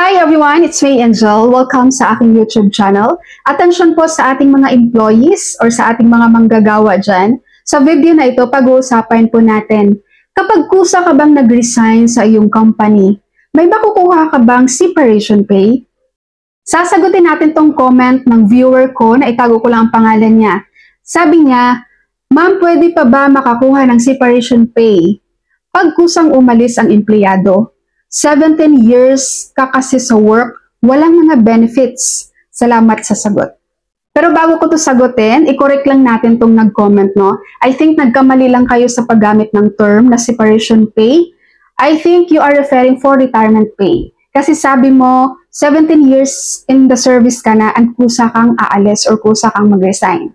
Hi everyone, it's May Angel. Welcome sa aking YouTube channel. Atensyon po sa ating mga employees or sa ating mga manggagawa dyan. Sa video na ito, pag-uusapan po natin, kapag kusa ka bang nag-resign sa iyong company, may makukuha ka bang separation pay? Sasagutin natin tong comment ng viewer ko na itago ko lang ang pangalan niya. Sabi niya, "Ma'am, pwede pa ba makakuha ng separation pay pag kusang umalis ang empleyado? 17 years ka kasi sa work, walang mga benefits. Salamat sa sagot." Pero bago ko to sagutin, i-correct lang natin tong nag-comment, no? I think nagkamali lang kayo sa paggamit ng term na separation pay. I think you are referring for retirement pay. Kasi sabi mo, 17 years in the service ka na and kusa kang aalis or kusa kang mag-resign.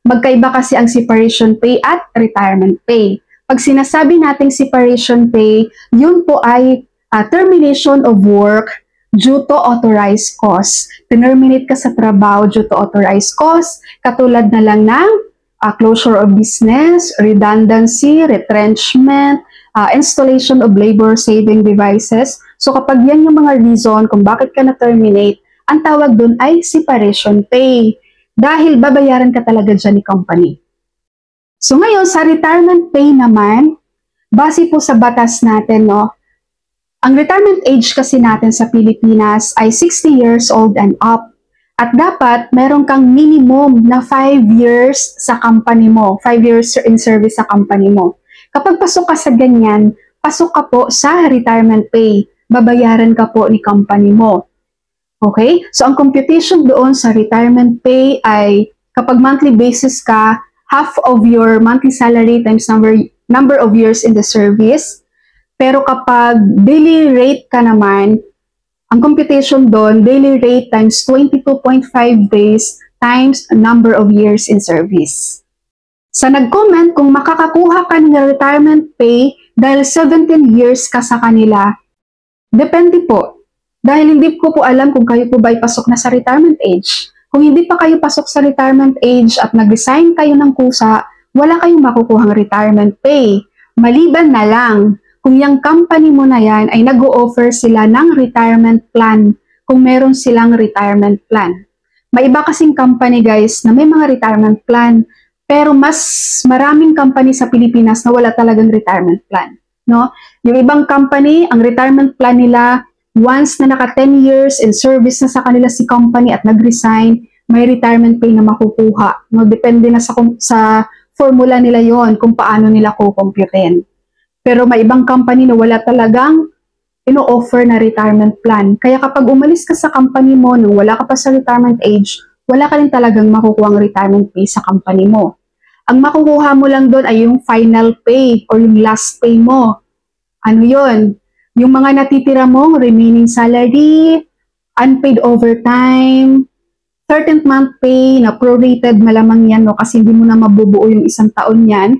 Magkaiba kasi ang separation pay at retirement pay. Pag sinasabi nating separation pay, yun po ay termination of work due to authorized cause. Terminate ka sa trabaho due to authorized cause, katulad na lang ng closure of business, redundancy, retrenchment, installation of labor-saving devices. So kapag yan yung mga reason kung bakit ka na-terminate, ang tawag dun ay separation pay. Dahil babayaran ka talaga dyan ni company. So ngayon, sa retirement pay naman, base po sa batas natin, no, ang retirement age kasi natin sa Pilipinas ay 60 years old and up. At dapat meron kang minimum na 5 years sa company mo, 5 years in service sa company mo. Kapag pasok ka sa ganyan, pasok ka po sa retirement pay. Babayaran ka po ni company mo. Okay? So ang computation doon sa retirement pay ay kapag monthly basis ka, half of your monthly salary times number of years in the service. Pero kapag daily rate ka naman, ang computation doon, daily rate times 22.5 days times number of years in service. Sa nag-comment kung makakakuha ka ng retirement pay dahil 17 years ka sa kanila, depende po. Dahil hindi ko po alam kung kayo po ba ay pasok na sa retirement age. Kung hindi pa kayo pasok sa retirement age at nag-resign kayo ng kusa, wala kayong makukuhang retirement pay. Maliban na lang kung yung company mo na yan ay nag-o-offer sila ng retirement plan, kung meron silang retirement plan. May iba kasing company guys na may mga retirement plan, pero mas maraming company sa Pilipinas na wala talagang retirement plan. No? Yung ibang company, ang retirement plan nila, once na naka 10 years in service na sa kanila si company at nag-resign, may retirement pay na makukuha. No? Depende na sa formula nila yon kung paano nila kukumputin. Pero may ibang company na wala talagang ino-offer na retirement plan. Kaya kapag umalis ka sa company mo nung wala ka pa sa retirement age, wala ka rin talagang makukuha ang retirement pay sa company mo. Ang makukuha mo lang doon ay yung final pay or yung last pay mo. Ano yun? Yung mga natitira mong remaining salary, unpaid overtime, 13th month pay na prorated, malamang yan, no? Kasi hindi mo na mabubuo yung isang taon yan.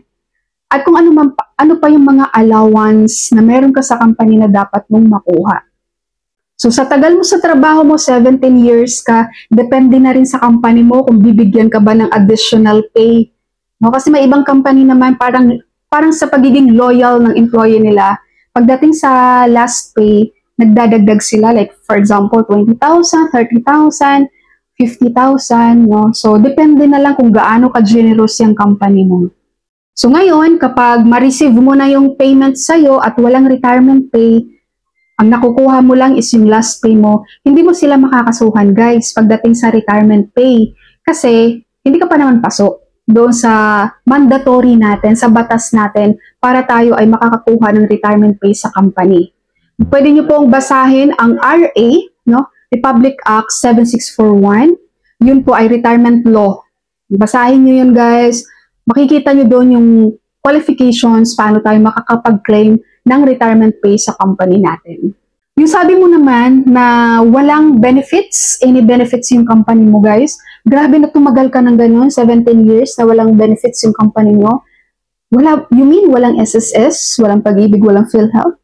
At kung ano pa yung mga allowance na meron ka sa company na dapat mong makuha. So sa tagal mo sa trabaho mo, 17 years ka, depende na rin sa company mo kung bibigyan ka ba ng additional pay. No? Kasi may ibang company naman parang sa pagiging loyal ng employee nila, pagdating sa last pay, nagdadagdag sila, like for example, 20,000, 30,000, 50,000. No? So depende na lang kung gaano ka-generous yung company mo. So ngayon, kapag ma-receive mo na yung payment sa'yo at walang retirement pay, ang nakukuha mo lang is yung last pay mo, hindi mo sila makakasuhan guys pagdating sa retirement pay. Kasi hindi ka pa naman pasok doon sa mandatory natin, sa batas natin, para tayo ay makakakuha ng retirement pay sa company. Pwede nyo pong basahin ang RA, no? Republic Act 7641. Yun po ay retirement law. Basahin nyo yun guys. Makikita nyo doon yung qualifications, paano tayo makakapag-claim ng retirement pay sa company natin. Yung sabi mo naman na walang benefits, any benefits yung company mo guys, grabe na tumagal ka ng ganun, 17 years na walang benefits yung company mo. You mean walang SSS, walang pag-ibig, walang PhilHealth?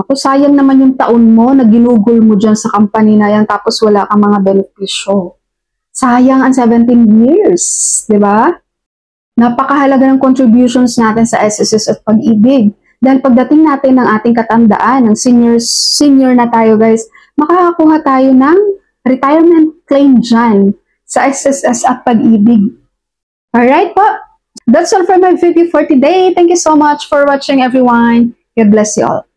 Naku, sayang naman yung taon mo na ginugol mo dyan sa company na yan tapos wala kang mga benepisyo. Sayang ang 17 years, di ba? Napakahalaga ng contributions natin sa SSS at pag-ibig. Dahil pagdating natin ng ating katandaan, ng senior na tayo guys, makakakuha tayo ng retirement claim dyan sa SSS at Pag-ibig. Alright po, that's all for my video for today. Thank you so much for watching everyone. God bless you all.